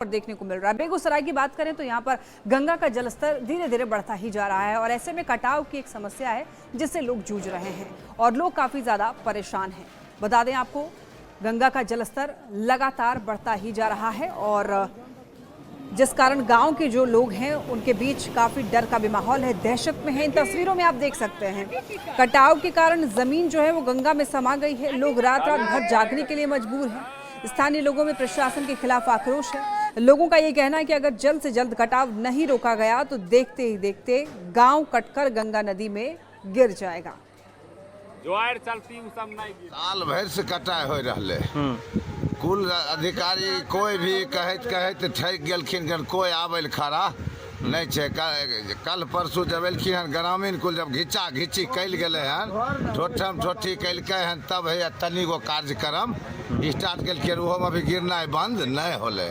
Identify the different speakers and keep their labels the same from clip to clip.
Speaker 1: देखने को मिल रहा है। बेगूसराय की बात करें तो यहाँ पर गंगा का जलस्तर धीरे धीरे बढ़ता ही जा रहा है और ऐसे में कटाव की एक समस्या है जिससे लोग जूझ रहे हैं और लोग काफी ज्यादा परेशान हैं। बता दें आपको, गंगा का जलस्तर लगातार बढ़ता ही जा रहा है और जिस कारण गांव के जो लोग हैं उनके बीच काफी डर का भी माहौल है, दहशत में है। इन तस्वीरों में आप देख सकते हैं कटाव के कारण जमीन जो है वो गंगा में समा गई है। लोग रात रात भर जागने के लिए मजबूर हैं। स्थानीय लोगों में प्रशासन के खिलाफ आक्रोश है। लोगों का ये कहना है कि अगर जल्द से जल्द कटाव नहीं रोका गया तो देखते ही देखते गांव कटकर गंगा नदी में गिर जाएगा।
Speaker 2: ज्वार चलती सब नहीं
Speaker 3: साल भर से कटाई हो रहा है। कुल अधिकारी कोई भी कहत ठक गेलखिन, कोई आबे खड़ा नहीं छे। कल परसू जब एलखिन हन ग्रामीण कुल जब घिचा घिची कैल गए हन, ठोठम ठोठी कैलकै हन, तब है तनी गो कार्यक्रम स्टार्ट केलकै। ओहो अभी गिरना बंद नहीं होले।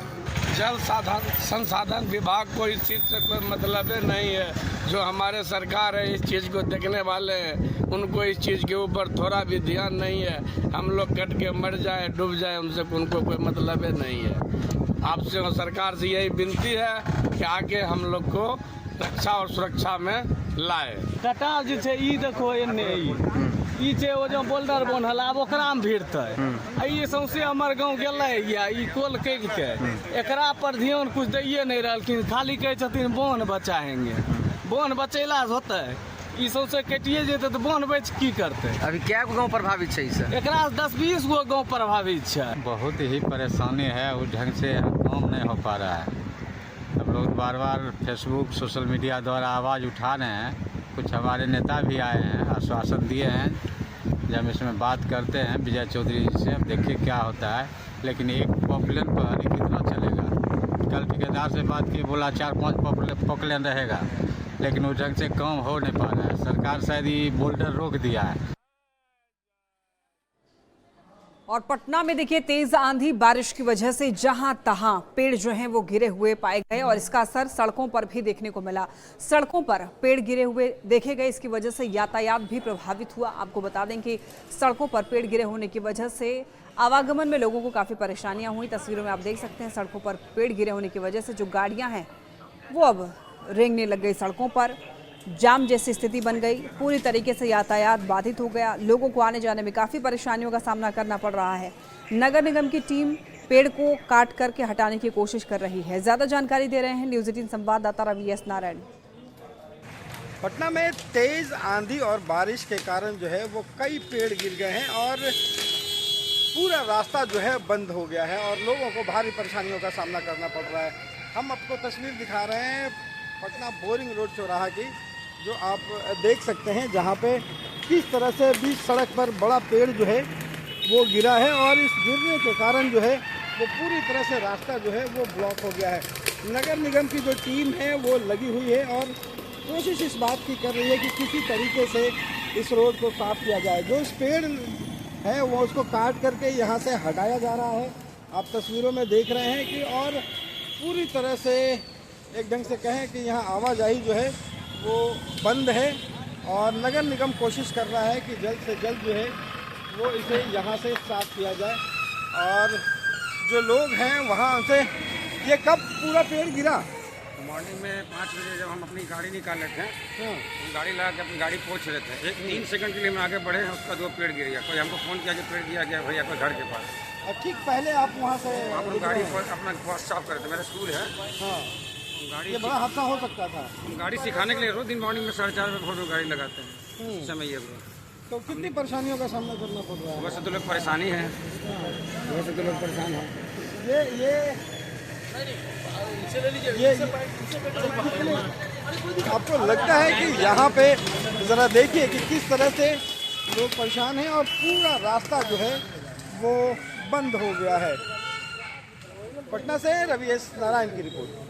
Speaker 4: जल संसाधन विभाग को इस चीज़ से कोई मतलब नहीं है। जो हमारे सरकार है इस चीज़ को देखने वाले हैं, उनको इस चीज़ के ऊपर थोड़ा भी ध्यान नहीं है। हम लोग कट के मर जाए डूब जाए उनसे उनको कोई मतलब नहीं है। आपसे सरकार से यही विनती है कि आगे हम लोग को रक्षा और सुरक्षा में लाए।
Speaker 5: कटाव जे छै ई देखो एने ई छै ओ जो बोल्डर बनल आब ओकरा में भिड़तै। ई सौंसे हमर गांव गेलै या ई कोल कटि के एकरा पर ध्यान कुछ दैए नहीं रहलखिन। खाली कहै छथिन बांध बचाएंगे। बांध बचैला से होतै? ई सौंसे कटिए जेतै तो बांध बच की करतै?
Speaker 6: अभी क्या गांव प्रभावित है इससे?
Speaker 5: एकरा 10-20 गो गांव प्रभावित है।
Speaker 7: बहुत ही परेशानी है, उस ढंग से काम नहीं हो पा रहा है। सब लोग बार बार फेसबुक सोशल मीडिया द्वारा आवाज़ उठा रहे हैं। कुछ हमारे नेता भी आए हैं, आश्वासन दिए हैं जब इसमें बात करते हैं विजय चौधरी जी से। अब देखिए क्या होता है, लेकिन एक पॉपुलेन पर कितना चलेगा। कल ठेकेदार से बात की, बोला 4-5 पॉपुलेन रहेगा, लेकिन उस ढंग से काम हो नहीं पा रहा है। सरकार शायद ये बोल्डर रोक दिया है।
Speaker 1: और पटना में देखिए तेज आंधी बारिश की वजह से जहां तहां पेड़ जो हैं वो गिरे हुए पाए गए और इसका असर सड़कों पर भी देखने को मिला। सड़कों पर पेड़ गिरे हुए देखे गए, इसकी वजह से यातायात भी प्रभावित हुआ। आपको बता दें कि सड़कों पर पेड़ गिरे होने की वजह से आवागमन में लोगों को काफ़ी परेशानियां हुई। तस्वीरों में आप देख सकते हैं सड़कों पर पेड़ गिरे होने की वजह से जो गाड़ियाँ हैं वो अब रेंगने लग गई। सड़कों पर जाम जैसी स्थिति बन गई, पूरी तरीके से यातायात बाधित हो गया। लोगों को आने जाने में काफ़ी परेशानियों का सामना करना पड़ रहा है। नगर निगम की टीम पेड़ को काट करके हटाने की कोशिश कर रही है। ज़्यादा जानकारी दे रहे हैं न्यूज़ 18 संवाददाता रवि एस नारायण।
Speaker 8: पटना में तेज आंधी और बारिश के कारण जो है वो कई पेड़ गिर गए हैं और पूरा रास्ता जो है बंद हो गया है और लोगों को भारी परेशानियों का सामना करना पड़ रहा है। हम आपको तस्वीर दिखा रहे हैं पटना बोरिंग रोड चौराहा की, जो आप देख सकते हैं, जहां पे किस तरह से बीच सड़क पर बड़ा पेड़ जो है वो गिरा है और इस गिरने के कारण जो है वो पूरी तरह से रास्ता जो है वो ब्लॉक हो गया है। नगर निगम की जो टीम है वो लगी हुई है और कोशिश इस बात की कर रही है कि किसी तरीके से इस रोड को साफ किया जाए। जो इस पेड़ है वो उसको काट करके यहाँ से हटाया जा रहा है। आप तस्वीरों में देख रहे हैं कि और पूरी तरह से एक ढंग से कहें कि यहाँ आवाजाही जो है वो बंद है और नगर निगम कोशिश कर रहा है कि जल्द से जल्द जो है वो इसे यहाँ से साफ किया जाए। और जो लोग हैं वहाँ से, ये कब पूरा पेड़ गिरा?
Speaker 2: मॉर्निंग में 5 बजे जब हम अपनी गाड़ी निकाल लेते हैं, गाड़ी लगा के अपनी गाड़ी पहुँच रहे थे, 3 सेकंड के लिए हम आगे बढ़े, उसका 2 पेड़ गिर गया। कोई हमको फ़ोन किया कि पेड़ गिरा गया भैया कोई घर के पास।
Speaker 8: ठीक पहले आप वहाँ से
Speaker 2: गाड़ी पर अपना पास साफ कर रहे थे। मेरा स्कूल है।
Speaker 8: हाँ,
Speaker 2: गाड़ी
Speaker 8: ये बड़ा हादसा हो सकता था।
Speaker 2: गाड़ी सिखाने के लिए रोज दिन मॉर्निंग में 4:30 बजे फोटो गाड़ी लगाते हैं समय ये।
Speaker 8: तो कितनी परेशानियों का सामना करना पड़ रहा है?
Speaker 2: वैसे तो लोग परेशानी है, वैसे तो लोग परेशान हैं।
Speaker 8: आपको लगता है कि यहाँ पे ज़रा देखिए कि किस तरह से लोग परेशान हैं और पूरा रास्ता जो है वो बंद हो गया है। पटना से रवि एस नारायण की रिपोर्ट।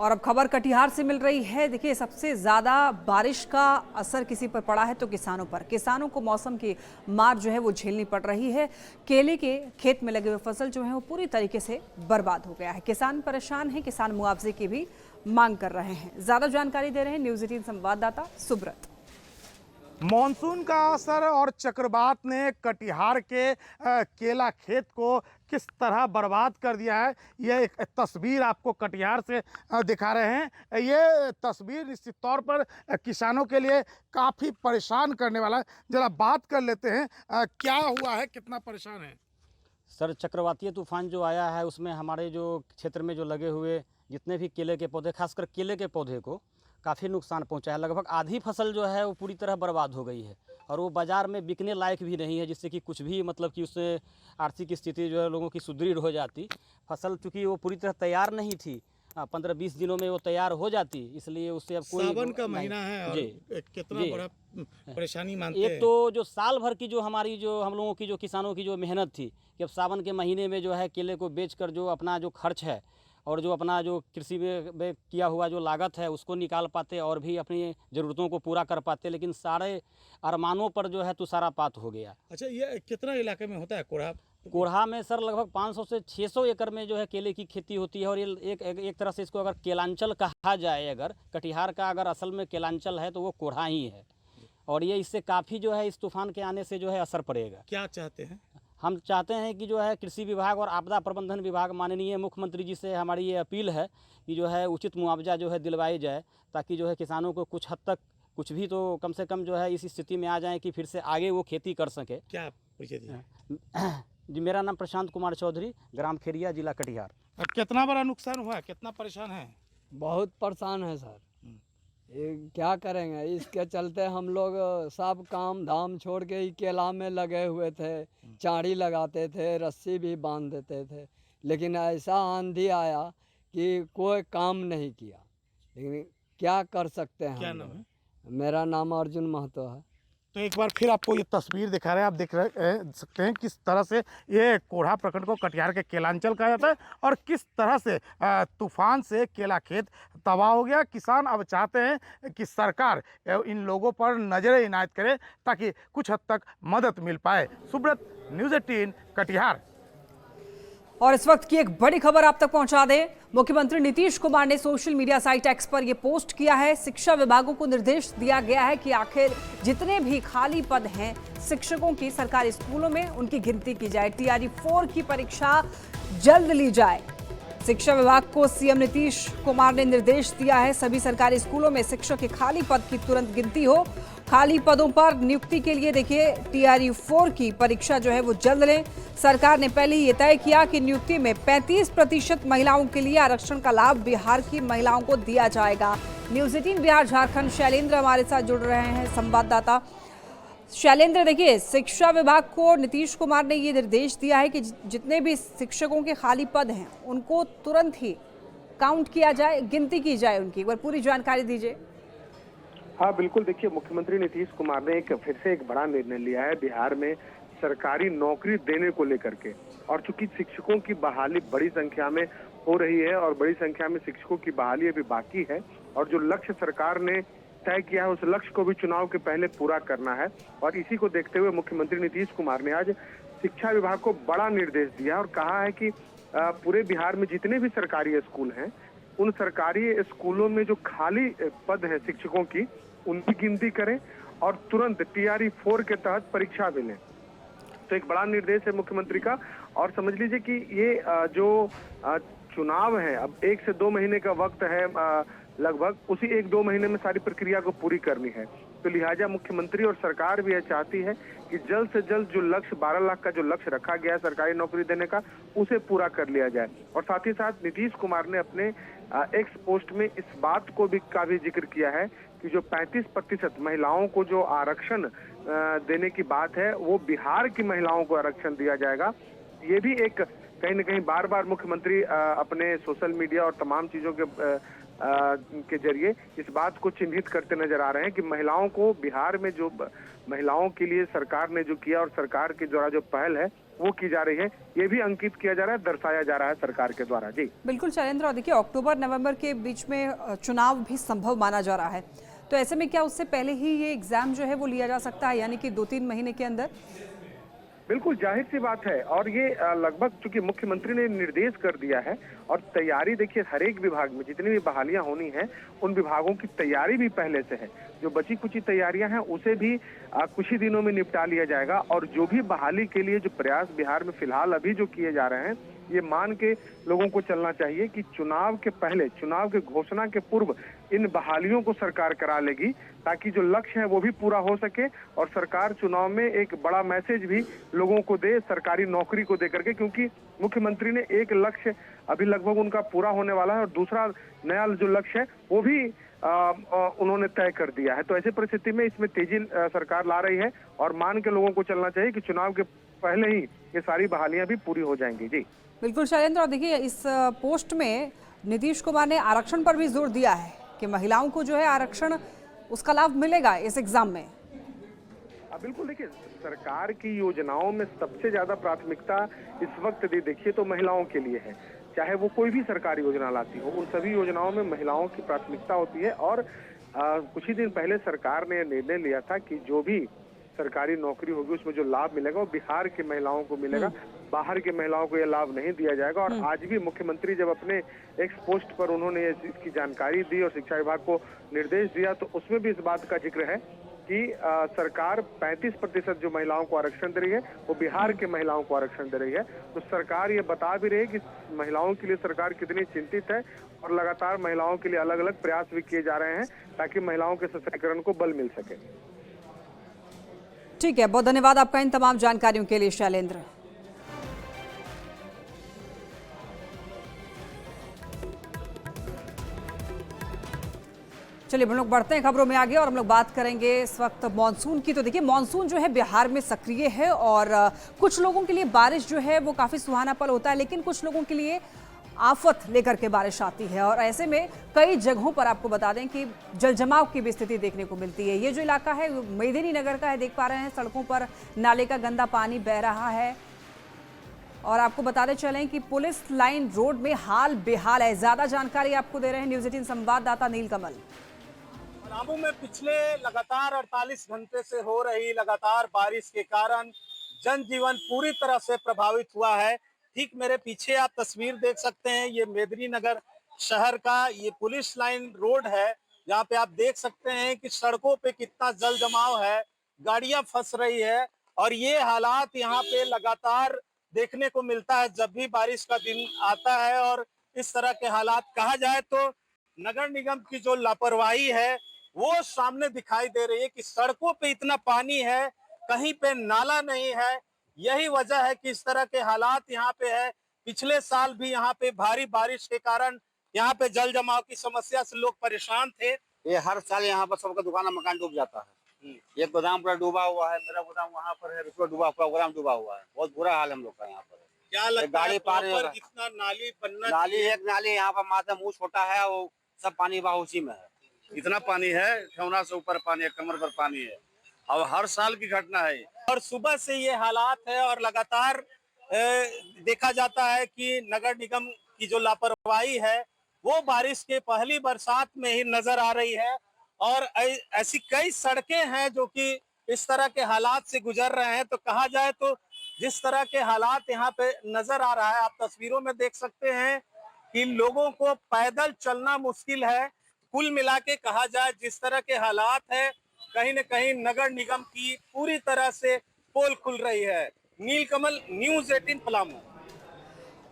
Speaker 1: और अब खबर कटिहार से मिल रही है। देखिए, सबसे ज़्यादा बारिश का असर किसी पर पड़ा है तो किसानों पर। किसानों को मौसम की मार जो है वो झेलनी पड़ रही है। केले के खेत में लगे हुए फसल जो है वो पूरी तरीके से बर्बाद हो गया है। किसान परेशान हैं, किसान मुआवजे की भी मांग कर रहे हैं। ज़्यादा जानकारी दे रहे हैं न्यूज़ 18 संवाददाता सुब्रत।
Speaker 8: मॉनसून का असर और चक्रवात ने कटिहार के केला खेत को किस तरह बर्बाद कर दिया है, यह एक तस्वीर आपको कटिहार से दिखा रहे हैं। ये तस्वीर निश्चित तौर पर किसानों के लिए काफ़ी परेशान करने वाला है। जरा बात कर लेते हैं, क्या हुआ है, कितना परेशान है?
Speaker 9: सर, चक्रवातीय तूफान जो आया है उसमें हमारे जो क्षेत्र में जो लगे हुए जितने भी केले के पौधे, खासकर केले के पौधे को काफ़ी नुकसान पहुंचा है। लगभग आधी फसल जो है वो पूरी तरह बर्बाद हो गई है और वो बाज़ार में बिकने लायक भी नहीं है, जिससे कि कुछ भी मतलब कि उससे आर्थिक स्थिति जो है लोगों की सुदृढ़ हो जाती। फसल चूँकि वो पूरी तरह तैयार नहीं थी, 15-20 दिनों में वो तैयार हो जाती, इसलिए उससे अब कोई
Speaker 8: सावन का महीना है और कितना बड़ा परेशानी मानते हैं।
Speaker 9: एक तो जो साल भर की जो हमारी जो हम लोगों की जो किसानों की जो मेहनत थी कि अब सावन के महीने में जो है केले को बेचकर जो अपना जो खर्च है और जो अपना जो कृषि में किया हुआ जो लागत है उसको निकाल पाते और भी अपनी ज़रूरतों को पूरा कर पाते, लेकिन सारे अरमानों पर जो है तुषारापात हो गया।
Speaker 8: अच्छा, ये कितना इलाके में होता है कोढ़ा?
Speaker 9: कोढ़ा में सर लगभग 500 से 600 एकड़ में जो है केले की खेती होती है और ये एक तरह से इसको अगर केलांचल कहा जाए, अगर कटिहार का अगर असल में केलांचल है तो वो कोढ़ा ही है और ये इससे काफ़ी जो है इस तूफान के आने से जो है असर पड़ेगा।
Speaker 8: क्या चाहते हैं?
Speaker 9: हम चाहते हैं कि जो है कृषि विभाग और आपदा प्रबंधन विभाग, माननीय मुख्यमंत्री जी से हमारी ये अपील है कि जो है उचित मुआवजा जो है दिलवाई जाए, ताकि जो है किसानों को कुछ हद तक कुछ भी तो कम से कम जो है इस स्थिति में आ जाए कि फिर से आगे वो खेती कर सके।
Speaker 8: क्या परिचय दिया?
Speaker 9: जी, मेरा नाम प्रशांत कुमार चौधरी, ग्राम खेरिया, जिला कटिहार।
Speaker 8: कितना बड़ा नुकसान हुआ है, कितना परेशान है?
Speaker 5: बहुत परेशान है सर, ये क्या करेंगे। इसके चलते हम लोग सब काम धाम छोड़ के ही केला में लगे हुए थे, चाड़ी लगाते थे, रस्सी भी बांध देते थे, लेकिन ऐसा आंधी आया कि कोई काम नहीं किया। लेकिन क्या कर सकते हैं।
Speaker 8: क्या नाम है?
Speaker 5: मेरा नाम अर्जुन महतो है।
Speaker 8: तो एक बार फिर आपको ये तस्वीर दिखा रहे हैं, आप देख सकते हैं किस तरह से ये कोढ़ा प्रखंड को कटिहार के केलांचल कहा जाता है और किस तरह से तूफान से केला खेत तबाह हो गया। किसान अब चाहते हैं कि सरकार इन लोगों पर नजर इनायत करे ताकि कुछ हद तक मदद मिल पाए। सुब्रत, न्यूज़ 18 कटिहार।
Speaker 1: और इस वक्त की एक बड़ी खबर आप तक पहुंचा दें। मुख्यमंत्री नीतीश कुमार ने सोशल मीडिया साइट एक्स पर यह पोस्ट किया है। शिक्षा विभागों को निर्देश दिया गया है कि आखिर जितने भी खाली पद हैं शिक्षकों की सरकारी स्कूलों में, उनकी गिनती की जाए। TRE 4 की परीक्षा जल्द ली जाए। शिक्षा विभाग को सीएम नीतीश कुमार ने निर्देश दिया है सभी सरकारी स्कूलों में शिक्षक के खाली पद की तुरंत गिनती हो। खाली पदों पर नियुक्ति के लिए देखिए TRE 4 की परीक्षा जो है वो जल्द लें। सरकार ने पहले ही ये तय किया कि नियुक्ति में 35% महिलाओं के लिए आरक्षण का लाभ बिहार की महिलाओं को दिया जाएगा। न्यूज़ 18 बिहार झारखंड शैलेंद्र हमारे साथ जुड़ रहे हैं, संवाददाता। शैलेंद्र, देखिए शिक्षा विभाग को नीतीश कुमार ने ये निर्देश दिया है कि जितने भी शिक्षकों के खाली पद हैं उनको तुरंत ही काउंट किया जाए, गिनती की जाए उनकी। एक बार पूरी जानकारी दीजिए।
Speaker 10: हाँ बिल्कुल, देखिए मुख्यमंत्री नीतीश कुमार ने फिर से एक बड़ा निर्णय लिया है बिहार में सरकारी नौकरी देने को लेकर के। और चूंकि शिक्षकों की बहाली बड़ी संख्या में हो रही है और बड़ी संख्या में शिक्षकों की बहाली अभी बाकी है और जो लक्ष्य सरकार ने तय किया है उस लक्ष्य को भी चुनाव के पहले पूरा करना है। और इसी को देखते हुए मुख्यमंत्री नीतीश कुमार ने आज शिक्षा विभाग को बड़ा निर्देश दिया और कहा है कि पूरे बिहार में जितने भी सरकारी स्कूल हैं उन सरकारी स्कूलों में जो खाली पद है शिक्षकों की उनकी गिनती करें और तुरंत TRE 4 के तहत परीक्षा भी लें। तो एक बड़ा निर्देश है मुख्यमंत्री का। और समझ लीजिए कि ये जो चुनाव है अब 1 से 2 महीने का वक्त है लगभग, उसी 1-2 महीने में सारी प्रक्रिया को पूरी करनी है। तो लिहाजा मुख्यमंत्री और सरकार भी यह चाहती है कि जल्द से जल्द जो लक्ष्य 12 लाख का जो लक्ष्य रखा गया है सरकारी नौकरी देने का उसे पूरा कर लिया जाए। और साथ ही साथ नीतीश कुमार ने अपने एक्स पोस्ट में इस बात को भी का भी जिक्र किया है कि जो 35% महिलाओं को जो आरक्षण देने की बात है वो बिहार की महिलाओं को आरक्षण दिया जाएगा। ये भी एक कहीं न कहीं बार बार मुख्यमंत्री अपने सोशल मीडिया और तमाम चीजों के जरिए इस बात को चिन्हित करते नजर आ रहे हैं कि महिलाओं को बिहार में जो महिलाओं के लिए सरकार ने जो किया और सरकार के द्वारा जो पहल है वो की जा रही है, ये भी अंकित किया जा रहा है, दर्शाया जा रहा है सरकार के द्वारा। जी
Speaker 1: बिल्कुल शैलेंद्र, और देखिए अक्टूबर-नवंबर के बीच में चुनाव भी संभव माना जा रहा है, तो ऐसे में क्या उससे पहले ही ये एग्जाम जो है वो लिया जा सकता है, यानी कि 2-3 महीने के अंदर?
Speaker 10: बिल्कुल जाहिर सी बात है। और ये लगभग चूंकि मुख्यमंत्री ने निर्देश कर दिया है और तैयारी देखिए हर एक विभाग में जितनी भी बहालियां होनी है उन विभागों की तैयारी भी पहले से है। जो बची कुची तैयारियां हैं उसे भी कुछ ही दिनों में निपटा लिया जाएगा। और जो भी बहाली के लिए जो प्रयास बिहार में फिलहाल अभी जो किए जा रहे हैं, ये मान के लोगों को चलना चाहिए कि चुनाव के पहले, चुनाव के घोषणा के पूर्व इन बहालियों को सरकार करा लेगी, ताकि जो लक्ष्य है वो भी पूरा हो सके और सरकार चुनाव में एक बड़ा मैसेज भी लोगों को दे, सरकारी नौकरी को दे करके। क्योंकि मुख्यमंत्री ने एक लक्ष्य अभी लगभग उनका पूरा होने वाला है और दूसरा नया जो लक्ष्य है वो भी उन्होंने तय कर दिया है। तो ऐसी परिस्थिति में इसमें तेजी सरकार ला रही है और मान के लोगों को चलना चाहिए कि चुनाव के पहले ही ये सारी बहालियां भी पूरी हो जाएंगी। जी
Speaker 1: बिल्कुल शैलेंद्र, और देखिए इस पोस्ट में नीतीश कुमार ने आरक्षण पर भी जोर दिया है कि महिलाओं को जो है आरक्षण उसका लाभ मिलेगा इस एग्जाम में।
Speaker 10: बिल्कुल देखिए, सरकार की योजनाओं में सबसे ज्यादा प्राथमिकता इस वक्त देखिए तो महिलाओं के लिए है। चाहे वो कोई भी सरकारी योजना लाती हो, उन सभी योजनाओं में महिलाओं की प्राथमिकता होती है। और कुछ ही दिन पहले सरकार ने निर्णय लिया था कि जो भी सरकारी नौकरी होगी उसमें जो लाभ मिलेगा वो बिहार की महिलाओं को मिलेगा, बाहर की महिलाओं को यह लाभ नहीं दिया जाएगा। और आज भी मुख्यमंत्री जब अपने एक्स पोस्ट पर उन्होंने इसकी जानकारी दी और शिक्षा विभाग को निर्देश दिया, तो उसमें भी इस बात का जिक्र है कि सरकार 35% जो महिलाओं को आरक्षण दे रही है वो बिहार के महिलाओं को आरक्षण दे रही है। तो सरकार ये बता भी रही है कि महिलाओं के लिए सरकार कितनी चिंतित है और लगातार महिलाओं के लिए अलग अलग प्रयास भी किए जा रहे हैं ताकि महिलाओं के सशक्तिकरण को बल मिल सके।
Speaker 1: ठीक है, बहुत धन्यवाद आपका इन तमाम जानकारियों के लिए शैलेंद्र। चलिए हम लोग बढ़ते हैं खबरों में आगे और हम लोग बात करेंगे इस वक्त मॉनसून की। तो देखिए मानसून जो है बिहार में सक्रिय है और कुछ लोगों के लिए बारिश जो है वो काफ़ी सुहाना पल होता है, लेकिन कुछ लोगों के लिए आफत लेकर के बारिश आती है। और ऐसे में कई जगहों पर आपको बता दें कि जल जमाव की भी स्थिति देखने को मिलती है। ये जो इलाका है मेदिनी नगर का है, देख पा रहे हैं सड़कों पर नाले का गंदा पानी बह रहा है। और आपको बताते चलें कि पुलिस लाइन रोड में हाल बेहाल है। ज्यादा जानकारी आपको दे रहे हैं न्यूज़ 18 संवाददाता नीलकमल।
Speaker 11: पलामू में पिछले लगातार 48 घंटे से हो रही लगातार बारिश के कारण जनजीवन पूरी तरह से प्रभावित हुआ है। ठीक मेरे पीछे आप तस्वीर देख सकते हैं, ये मेदिनी नगर शहर का ये पुलिस लाइन रोड है, जहाँ पे आप देख सकते हैं कि सड़कों पे कितना जल जमाव है, गाड़ियां फंस रही है। और ये हालात यहाँ पे लगातार देखने को मिलता है जब भी बारिश का दिन आता है। और इस तरह के हालात कहा जाए तो नगर निगम की जो लापरवाही है वो सामने दिखाई दे रही है कि सड़कों पे इतना पानी है, कहीं पे नाला नहीं है। यही वजह है कि इस तरह के हालात यहाँ पे है। पिछले साल भी यहाँ पे भारी बारिश के कारण यहाँ पे जल जमाव की समस्या से लोग परेशान थे।
Speaker 12: ये हर साल यहाँ पर सबका दुकान मकान डूब जाता है। एक गोदाम पूरा डूबा हुआ है, मेरा गोदाम वहाँ पर है, उसका डूबा पूरा गोदाम डूबा हुआ है। बहुत बुरा हाल हम लोग का यहाँ पर।
Speaker 11: क्या लगता है
Speaker 12: पार
Speaker 11: कितना नाली बनना
Speaker 12: नाली एक नाली यहाँ पर माता मुँह छोटा है, वो सब पानी बहा उसी में है।
Speaker 11: इतना पानी है, ठेवना से ऊपर पानी है, कमर पर पानी है। और हर साल की घटना है और सुबह से ये हालात है। और लगातार देखा जाता है कि नगर निगम की जो लापरवाही है वो बारिश के पहली बरसात में ही नजर आ रही है। और ऐसी कई सड़कें हैं जो कि इस तरह के हालात से गुजर रहे हैं। तो कहा जाए तो जिस तरह के हालात यहाँ पे नजर आ रहा है, आप तस्वीरों में देख सकते हैं कि लोगों को पैदल चलना मुश्किल है। कुल मिला के कहा जाए जिस तरह के हालात है, कहीं न कहीं नगर निगम की पूरी तरह से पोल खुल रही है। नीलकमल, न्यूज़ 18 पलामू।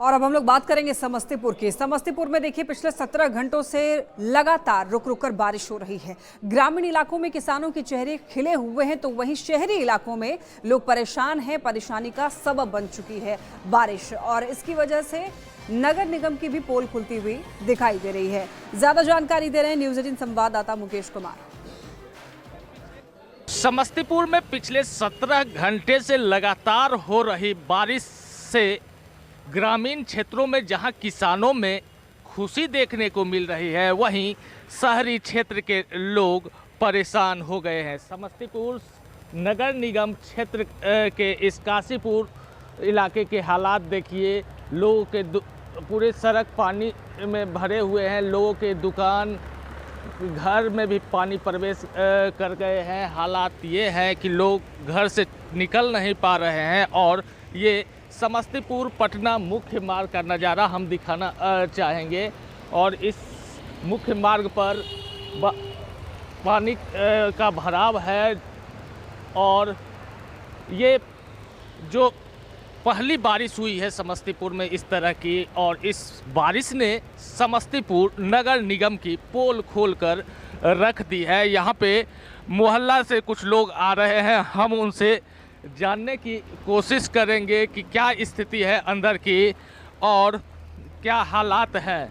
Speaker 1: और अब हम लोग बात करेंगे समस्तीपुर की। समस्तीपुर में देखिए पिछले 17 घंटों से लगातार रुक रुक कर बारिश हो रही है। ग्रामीण इलाकों में किसानों के चेहरे खिले हुए हैं, तो वहीं शहरी इलाकों में लोग परेशान हैं। परेशानी का सबब बन चुकी है बारिश और इसकी वजह से नगर निगम की भी पोल खुलती हुई दिखाई दे रही है। ज्यादा जानकारी दे रहे हैं न्यूज़ 18 संवाददाता मुकेश कुमार।
Speaker 13: समस्तीपुर में पिछले 17 घंटे से लगातार हो रही बारिश से ग्रामीण क्षेत्रों में जहां किसानों में खुशी देखने को मिल रही है, वहीं शहरी क्षेत्र के लोग परेशान हो गए हैं। समस्तीपुर नगर निगम क्षेत्र के इस काशीपुर इलाके के हालात देखिए। लोगों के पूरे सड़क पानी में भरे हुए हैं, लोगों के दुकान घर में भी पानी प्रवेश कर गए हैं। हालात ये है कि लोग घर से निकल नहीं पा रहे हैं और ये समस्तीपुर पटना मुख्य मार्ग का नज़ारा हम दिखाना चाहेंगे। और इस मुख्य मार्ग पर पानी का भराव है और ये जो पहली बारिश हुई है समस्तीपुर में इस तरह की, और इस बारिश ने समस्तीपुर नगर निगम की पोल खोलकर रख दी है। यहाँ पे मोहल्ला से कुछ लोग आ रहे हैं, हम उनसे जानने की कोशिश करेंगे कि क्या स्थिति है अंदर की और क्या हालात है।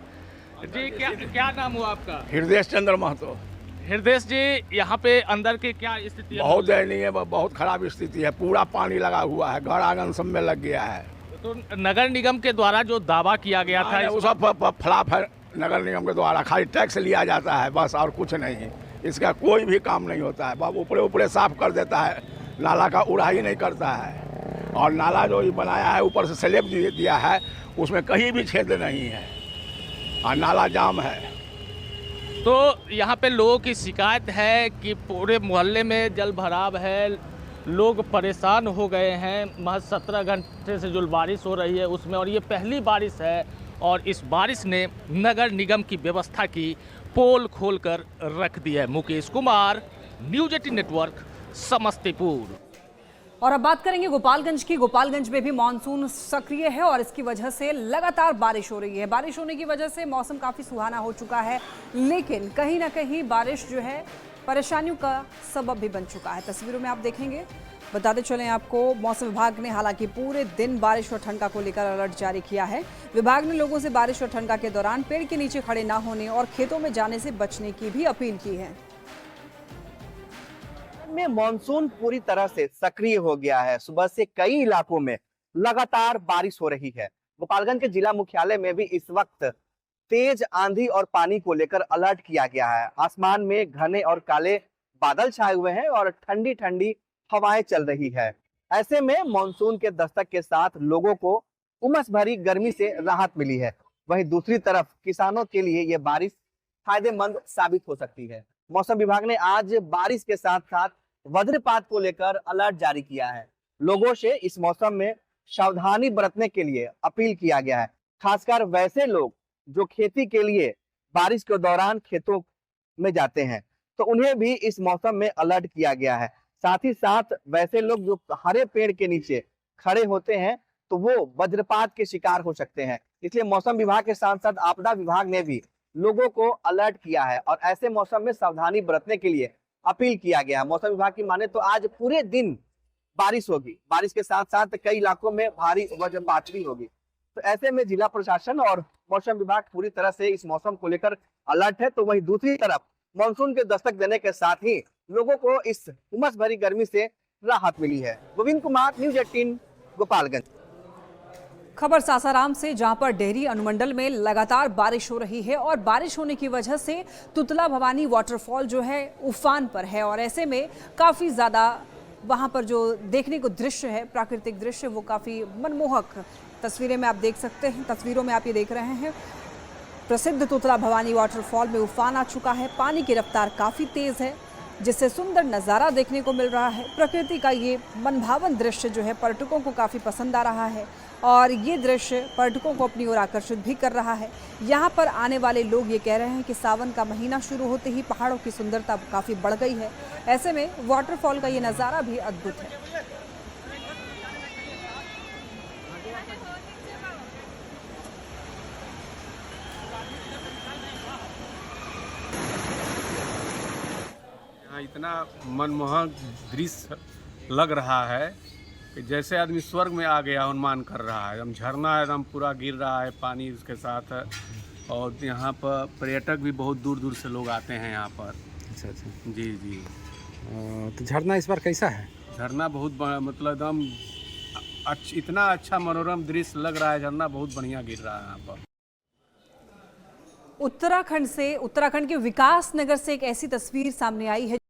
Speaker 13: जी क्या नाम हुआ आपका?
Speaker 4: हृदय चंद्र महतो।
Speaker 13: हृदय जी, यहाँ पे अंदर की क्या स्थिति है?
Speaker 4: बहुत दयनीय है, बहुत खराब स्थिति है। पूरा पानी लगा हुआ है, घर आंगन सब में लग गया है।
Speaker 13: तो नगर निगम के द्वारा जो दावा किया गया था
Speaker 4: वो सब फ्लॉप है। नगर निगम के द्वारा खाली टैक्स लिया जाता है बस, और कुछ नहीं। इसका कोई भी काम नहीं होता है। बाबू ऊपरे ऊपरे साफ कर देता है, नाला का उड़ाही नहीं करता है। और नाला जो ये बनाया है ऊपर से स्लैब दिया है, उसमें कहीं भी छेद नहीं है और नाला जाम है।
Speaker 13: तो यहाँ पे लोगों की शिकायत है कि पूरे मोहल्ले में जल भराव है, लोग परेशान हो गए हैं। महज 17 घंटे से जो बारिश हो रही है उसमें, और ये पहली बारिश है और इस बारिश ने नगर निगम की व्यवस्था की पोल खोलकर रख दी है। Mukesh Kumar, news 18 network, Samastipur.
Speaker 1: और अब बात करेंगे गोपालगंज की। गोपालगंज में भी मानसून सक्रिय है और इसकी वजह से लगातार बारिश हो रही है। बारिश होने की वजह से मौसम काफ़ी सुहाना हो चुका है, लेकिन कहीं ना कहीं बारिश जो है परेशानियों का सबब भी बन चुका है। तस्वीरों में आप देखेंगे। बताते चलें आपको, मौसम विभाग ने हालांकि पूरे दिन बारिश और ठंडा को लेकर अलर्ट जारी किया है। विभाग ने लोगों से बारिश और ठंडा के दौरान पेड़ के नीचे खड़े ना होने और खेतों में जाने से बचने की भी अपील की है।
Speaker 14: में मानसून पूरी तरह से सक्रिय हो गया है। सुबह से कई इलाकों में लगातार बारिश हो रही है। गोपालगंज के जिला मुख्यालय में भी इस वक्त तेज आंधी और पानी को लेकर अलर्ट किया गया है। आसमान में घने और काले बादल छाए हुए हैं और ठंडी ठंडी हवाएं चल रही है। ऐसे में मानसून के दस्तक के साथ लोगों को उमस भरी गर्मी से राहत मिली है। वहीं दूसरी तरफ किसानों के लिए ये बारिश फायदेमंद साबित हो सकती है। मौसम विभाग ने आज बारिश के साथ साथ वज्रपात को लेकर अलर्ट जारी किया है। लोगों से इस मौसम में सावधानी बरतने के लिए अपील किया गया है। खासकर वैसे लोग जो खेती के लिए बारिश के दौरान खेतों में जाते हैं, तो उन्हें भी इस मौसम में अलर्ट किया गया है। साथ ही साथ वैसे लोग जो हरे पेड़ के नीचे खड़े होते हैं, तो वो वज्रपात के शिकार हो सकते हैं। इसलिए मौसम विभाग के साथ साथ आपदा विभाग ने भी लोगों को अलर्ट किया है और ऐसे मौसम में सावधानी बरतने के लिए अपील किया गया है। मौसम विभाग की माने तो आज पूरे दिन बारिश होगी। बारिश के साथ साथ कई इलाकों में भारी वज्रपात भी होगी। तो ऐसे में जिला प्रशासन और मौसम विभाग पूरी तरह से इस मौसम को लेकर अलर्ट है। तो वहीं दूसरी तरफ मानसून के दस्तक देने के साथ ही लोगों को इस उमस भरी गर्मी से राहत मिली है। गोविंद कुमार, न्यूज़ 18, गोपालगंज।
Speaker 1: खबर सासाराम से, जहां पर डेहरी अनुमंडल में लगातार बारिश हो रही है और बारिश होने की वजह से तुतला भवानी वाटरफॉल जो है उफान पर है और ऐसे में काफ़ी ज़्यादा वहां पर जो देखने को दृश्य है, प्राकृतिक दृश्य, वो काफ़ी मनमोहक तस्वीरें में आप देख सकते हैं। तस्वीरों में आप ये देख रहे हैं, प्रसिद्ध तुतला भवानी वाटरफॉल में उफान आ चुका है। पानी की रफ्तार काफ़ी तेज़ है, जिससे सुंदर नज़ारा देखने को मिल रहा है। प्रकृति का ये मनभावन दृश्य जो है पर्यटकों को काफ़ी पसंद आ रहा है और ये दृश्य पर्यटकों को अपनी ओर आकर्षित भी कर रहा है। यहाँ पर आने वाले लोग ये कह रहे हैं कि सावन का महीना शुरू होते ही पहाड़ों की सुंदरता काफ़ी बढ़ गई है। ऐसे में वाटरफॉल का ये नज़ारा भी अद्भुत है।
Speaker 15: इतना मनमोहक दृश्य लग रहा है कि जैसे आदमी स्वर्ग में आ गया अनुमान कर रहा है। एकदम झरना एकदम पूरा गिर रहा है पानी उसके साथ, और यहाँ पर पर्यटक भी बहुत दूर दूर से लोग आते हैं यहाँ पर।
Speaker 16: अच्छा।
Speaker 15: जी जी।
Speaker 16: तो झरना इस बार कैसा है?
Speaker 15: झरना बहुत मतलब एकदम इतना अच्छा मनोरम दृश्य लग रहा है। झरना बहुत बढ़िया गिर रहा है यहाँ पर।
Speaker 1: उत्तराखंड के विकास नगर से एक ऐसी तस्वीर सामने आई है